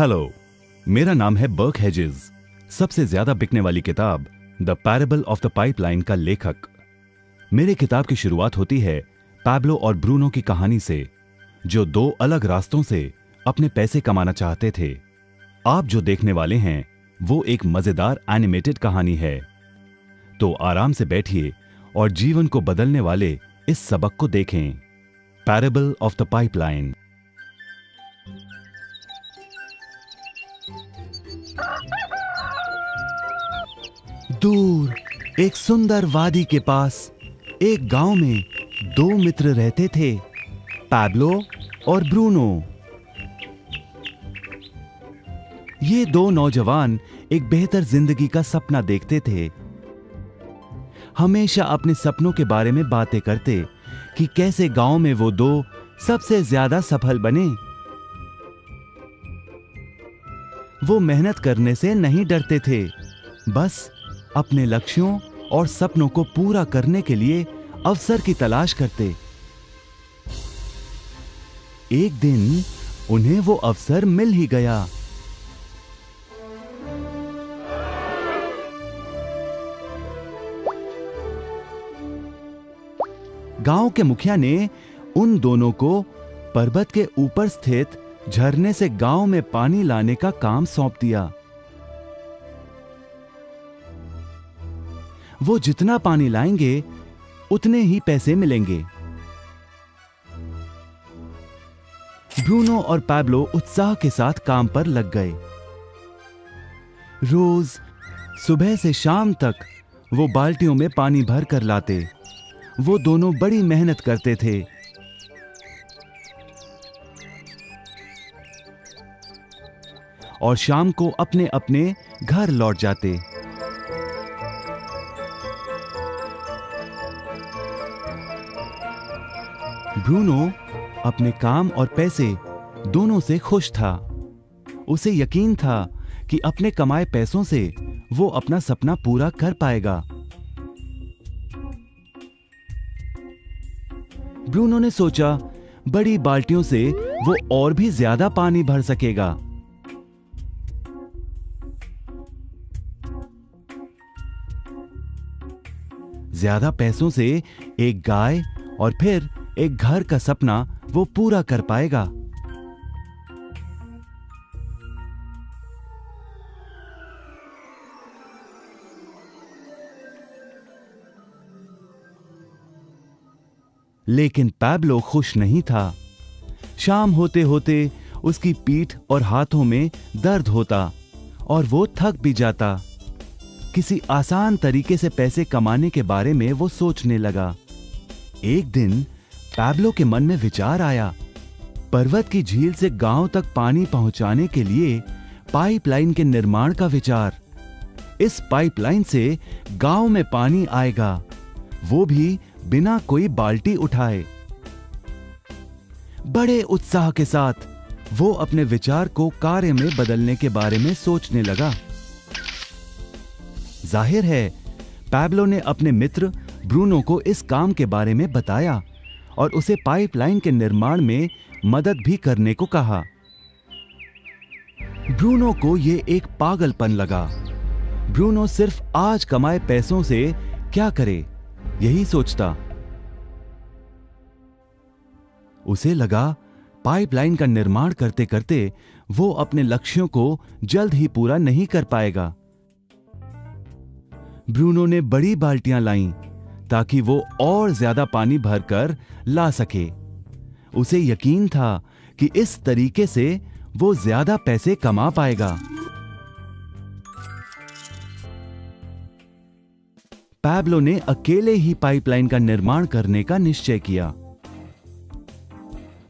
Hello, मेरा नाम है बर्क हेजेस। सबसे ज्यादा बिकने वाली किताब the parable of the pipeline का लेखक। मेरे किताब की शुरुआत होती है पैब्लो और ब्रूनो की कहानी से, जो दो अलग रास्तों से अपने पैसे कमाना चाहते थे। आप जो देखने वाले हैं वो एक मजेदार एनिमेटेड कहानी है। तो आराम से बैठिए और जीवन को बदलने वाले इस सबक को देखें। Parable of the pipeline. दूर एक सुंदर वादी के पास एक गांव में दो मित्र रहते थे, पैब्लो और ब्रूनो। ये दो नौजवान एक बेहतर जिंदगी का सपना देखते थे। हमेशा अपने सपनों के बारे में बातें करते कि कैसे गांव में वो दो सबसे ज्यादा सफल बने। वो मेहनत करने से नहीं डरते थे, बस अपने लक्ष्यों और सपनों को पूरा करने के लिए अवसर की तलाश करते। एक दिन उन्हें वो अवसर मिल ही गया। गांव के मुखिया ने उन दोनों को पर्वत के ऊपर स्थित झरने से गांव में पानी लाने का काम सौंप दिया। वो जितना पानी लाएंगे उतने ही पैसे मिलेंगे। ब्रूनो और पैब्लो उत्साह के साथ काम पर लग गए। रोज सुबह से शाम तक वो बाल्टियों में पानी भर कर लाते। वो दोनों बड़ी मेहनत करते थे। और शाम को अपने अपने घर लौट जाते। ब्रूनो अपने काम और पैसे दोनों से खुश था। उसे यकीन था कि अपने कमाए पैसों से वो अपना सपना पूरा कर पाएगा। ब्रूनो ने सोचा बड़ी बाल्टियों से वो और भी ज्यादा पानी भर सकेगा। ज्यादा पैसों से एक गाय और फिर एक घर का सपना वो पूरा कर पाएगा। लेकिन पैब्लो खुश नहीं था। शाम होते होते उसकी पीठ और हाथों में दर्द होता और वो थक भी जाता। किसी आसान तरीके से पैसे कमाने के बारे में वो सोचने लगा। एक दिन पैब्लो के मन में विचार आया, पर्वत की झील से गांव तक पानी पहुंचाने के लिए पाइपलाइन के निर्माण का विचार। इस पाइपलाइन से गांव में पानी आएगा, वो भी बिना कोई बाल्टी उठाए। बड़े उत्साह के साथ वो अपने विचार को कार्य में बदलने के बारे में सोचने लगा। जाहिर है पैब्लो ने अपने मित्र ब्रूनो को इस काम के बारे में बताया और उसे पाइपलाइन के निर्माण में मदद भी करने को कहा। ब्रूनो को यह एक पागलपन लगा। ब्रूनो सिर्फ आज कमाए पैसों से क्या करे, यही सोचता। उसे लगा पाइपलाइन का निर्माण करते करते वो अपने लक्ष्यों को जल्द ही पूरा नहीं कर पाएगा। ब्रूनो ने बड़ी बाल्टियां लाईं ताकि वो और ज्यादा पानी भरकर ला सके। उसे यकीन था कि इस तरीके से वो ज्यादा पैसे कमा पाएगा। पैब्लो ने अकेले ही पाइपलाइन का निर्माण करने का निश्चय किया।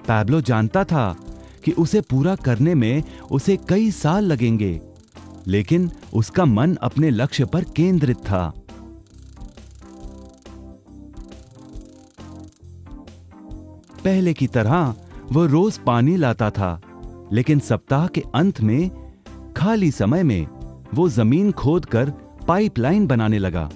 पैब्लो जानता था कि उसे पूरा करने में उसे कई साल लगेंगे, लेकिन उसका मन अपने लक्ष्य पर केंद्रित था। पहले की तरह वो रोज पानी लाता था, लेकिन सप्ताह के अंत में खाली समय में वो जमीन खोदकर पाइपलाइन बनाने लगा।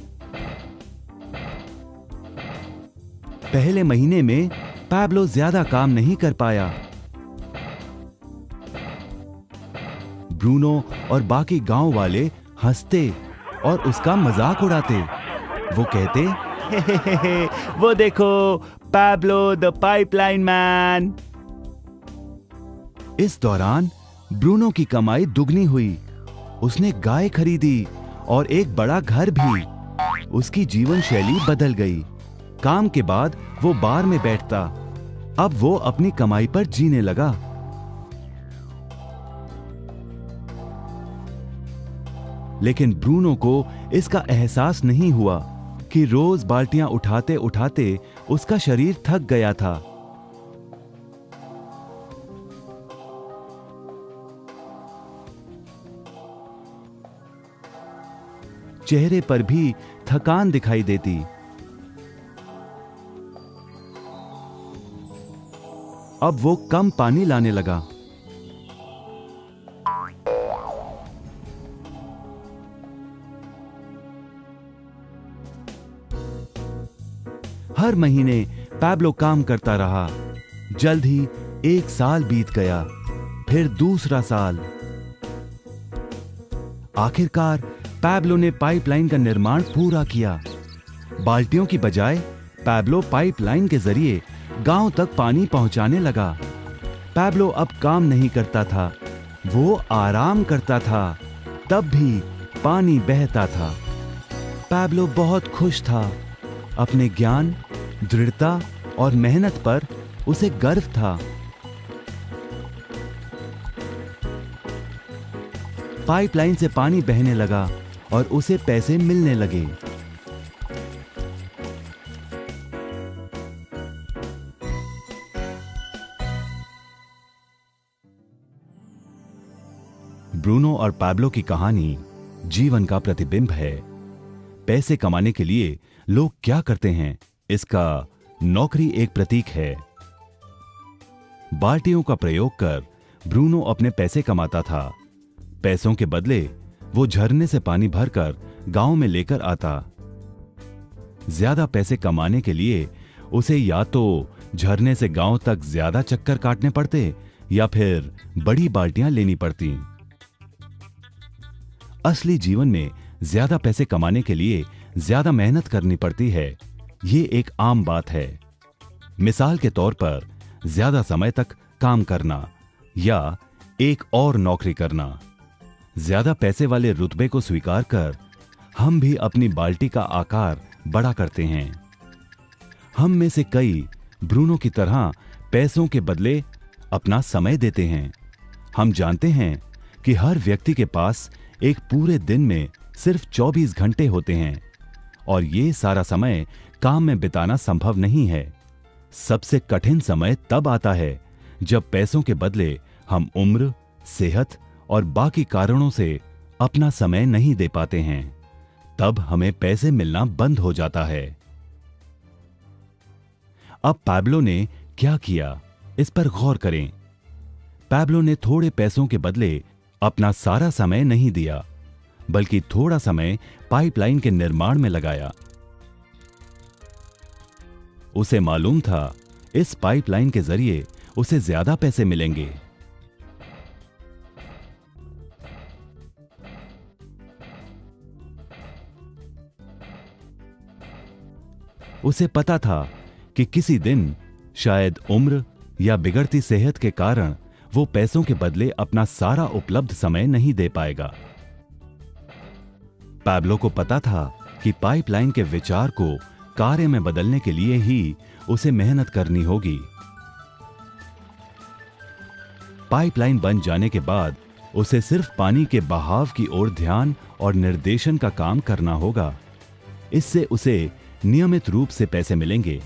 पहले महीने में पैब्लो ज्यादा काम नहीं कर पाया। ब्रूनो और बाकी गांव वाले हंसते और उसका मजाक उड़ाते। वो कहते, हे हे हे हे, वो देखो, पैब्लो द पाइपलाइन मैन। इस दौरान ब्रूनो की कमाई दुगनी हुई। उसने गाय खरीदी और एक बड़ा घर भी। उसकी जीवन शैली बदल गई। काम के बाद वो बार में बैठता। अब वो अपनी कमाई पर जीने लगा। लेकिन ब्रूनो को इसका एहसास नहीं हुआ कि रोज बाल्टियां उठाते उठाते उसका शरीर थक गया था। चेहरे पर भी थकान दिखाई देती। अब वो कम पानी लाने लगा। हर महीने पैब्लो काम करता रहा। जल्द ही 1 साल बीत गया, फिर दूसरा साल। आखिरकार पैब्लो ने पाइपलाइन का निर्माण पूरा किया। बाल्टियों की बजाय पैब्लो पाइपलाइन के जरिए गांव तक पानी पहुंचाने लगा। पैब्लो अब काम नहीं करता था, वो आराम करता था। तब भी पानी बहता था। पैब्लो बहुत खुश था। अपने ज्ञान, दृढ़ता और मेहनत पर उसे गर्व था। पाइपलाइन से पानी बहने लगा और उसे पैसे मिलने लगे। ब्रूनो और पैब्लो की कहानी जीवन का प्रतिबिंब है। पैसे कमाने के लिए लोग क्या करते हैं, इसका नौकरी एक प्रतीक है। बाल्टियों का प्रयोग कर ब्रूनो अपने पैसे कमाता था। पैसों के बदले वो झरने से पानी भरकर गांव में लेकर आता। ज्यादा पैसे कमाने के लिए उसे या तो झरने से गांव तक ज्यादा चक्कर काटने पड़ते या फिर बड़ी बाल्टियां लेनी पड़ती। असली जीवन में ज्यादा पैसे कमाने के लिए ज्यादा मेहनत करनी पड़ती है। ये एक आम बात है। मिसाल के तौर पर ज्यादा समय तक काम करना या एक और नौकरी करना। ज्यादा पैसे वाले रुतबे को स्वीकार कर हम भी अपनी बाल्टी का आकार बड़ा करते हैं। हम में से कई ब्रूनो की तरह पैसों के बदले अपना समय देते हैं। हम जानते हैं कि हर व्यक्ति के पास एक पूरे दिन में सिर्फ 24 घंटे होते हैं और ये सारा समय काम में बिताना संभव नहीं है। सबसे कठिन समय तब आता है जब पैसों के बदले हम उम्र, सेहत और बाकी कारणों से अपना समय नहीं दे पाते हैं। तब हमें पैसे मिलना बंद हो जाता है। अब पैब्लो ने क्या किया, इस पर गौर करें। पैब्लो ने थोड़े पैसों के बदले अपना सारा समय नहीं दिया, बल्कि थोड़ा समय पाइपलाइन के निर्माण में लगाया। उसे मालूम था इस पाइपलाइन के जरिए उसे ज्यादा पैसे मिलेंगे। उसे पता था कि किसी दिन शायद उम्र या बिगड़ती सेहत के कारण वो पैसों के बदले अपना सारा उपलब्ध समय नहीं दे पाएगा। पैब्लो को पता था कि पाइपलाइन के विचार को कार्य में बदलने के लिए ही उसे मेहनत करनी होगी। पाइपलाइन बन जाने के बाद उसे सिर्फ पानी के बहाव की ओर ध्यान और निर्देशन का काम करना होगा। इससे उसे नियमित रूप से पैसे मिलेंगे।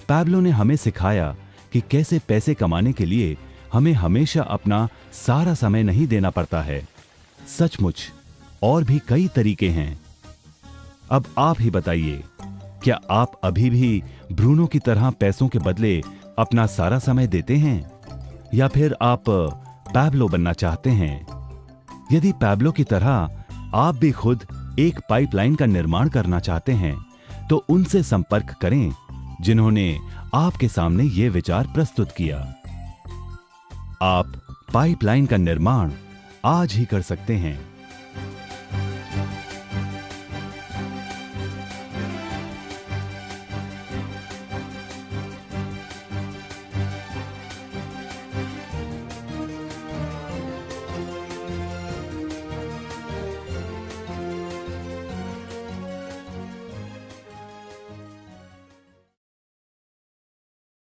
पैब्लो ने हमें सिखाया कि कैसे पैसे कमाने के लिए हमें हमेशा अपना सारा समय नहीं देना पड़ता है। सचमुच और भी कई तरीके हैं। अब आप ही बताइए, क्या आप अभी भी ब्रूनो की तरह पैसों के बदले अपना सारा समय देते हैं या फिर आप पैब्लो बनना चाहते हैं? यदि पैब्लो की तरह आप भी खुद एक पाइपलाइन का निर्माण करना चाहते हैं तो उनसे संपर्क करें जिन्होंने आपके सामने यह विचार प्रस्तुत किया। आप पाइपलाइन का निर्माण आज ही कर सकते हैं।